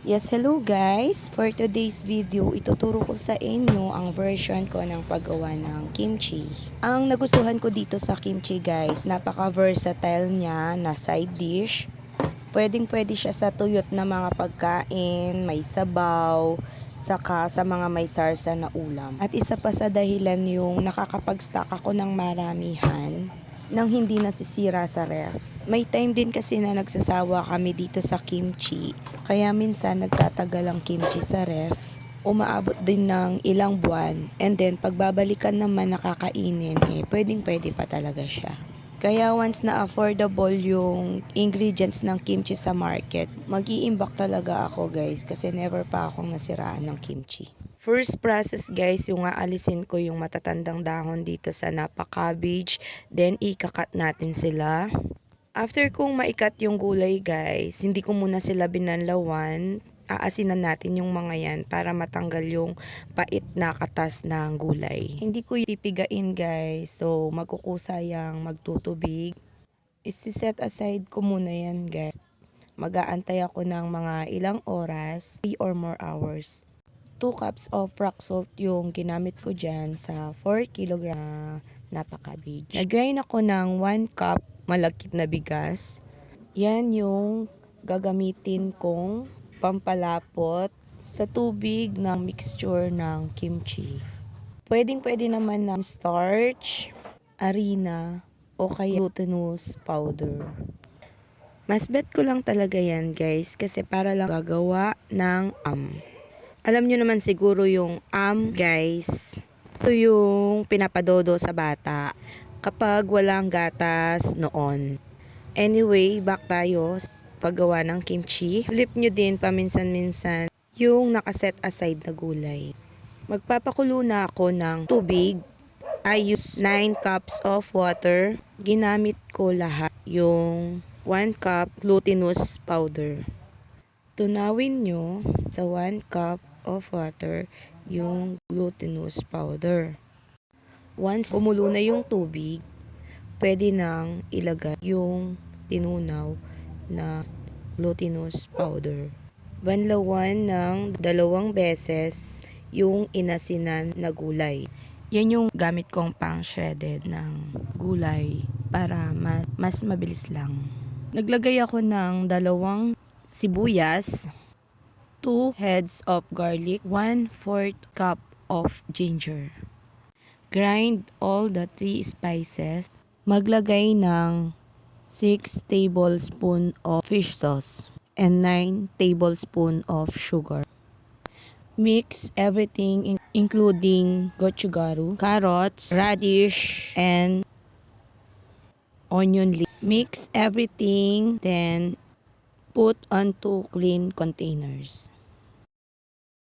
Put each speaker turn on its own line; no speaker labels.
Yes, hello guys! For today's video, ituturo ko sa inyo ang version ko ng paggawa ng kimchi. Ang nagustuhan ko dito sa kimchi guys, napaka-versatile niya na side dish. Pwedeng-pwede siya sa tuyot na mga pagkain, may sabaw, saka sa mga may sarsa na ulam. At isa pa sa dahilan yung nakakapag-stock ako ng maramihan nang hindi nasisira sa ref. May time din kasi na nagsasawa kami dito sa kimchi, kaya minsan nagtatagal ang kimchi sa ref. Umaabot din ng ilang buwan, and then pagbabalikan naman nakakainin, pwedeng pwede pa talaga siya. Kaya once na affordable yung ingredients ng kimchi sa market, mag-iimbak talaga ako guys, kasi never pa akong nasiraan ng kimchi. First process guys, yung aalisin ko yung matatandang dahon dito sa napa cabbage, then ikakat natin sila. After kong maikat yung gulay guys, hindi ko muna sila binanlawan. Aasinan natin yung mga yan para matanggal yung pait na katas ng gulay. Hindi ko ipipigain guys, so magkukusayang magtutubig. Isi-set aside ko muna yan guys. Mag-aantay ako ng mga ilang oras, 3 or more hours. 2 cups of rock salt yung ginamit ko dyan sa 4 kg napa cabbage. Nag-grind ako ng 1 cup malagkit na bigas. Yan yung gagamitin kong pampalapot sa tubig ng mixture ng kimchi. Pwedeng-pwede naman ng starch, harina, o kaya glutinous powder. Mas bet ko lang talaga yan guys kasi para lang gagawa ng Alam nyo naman siguro yung guys. Ito yung pinapadodo sa bata kapag walang gatas noon. Anyway, back tayo sa paggawa ng kimchi. Flip nyo din paminsan-minsan yung nakaset aside na gulay. Magpapakulo na ako ng tubig. I use 9 cups of water. Ginamit ko lahat yung 1 cup glutinous powder. Tunawin nyo sa 1 cup of water yung glutinous powder. Once kumulo na yung tubig, pwede nang ilagay yung tinunaw na glutinous powder. Banlawan ng 2 beses yung inasinan na gulay. Yan yung gamit kong pang shredded ng gulay para mas mabilis lang. Naglagay ako ng 2 sibuyas, 2 heads of garlic, 1/4 cup of ginger. Grind all the 3 spices. Maglagay ng 6 tablespoon of fish sauce and 9 tablespoon of sugar. Mix everything including gochugaru, carrots, radish, and onion leaves. Mix everything, then put onto clean containers.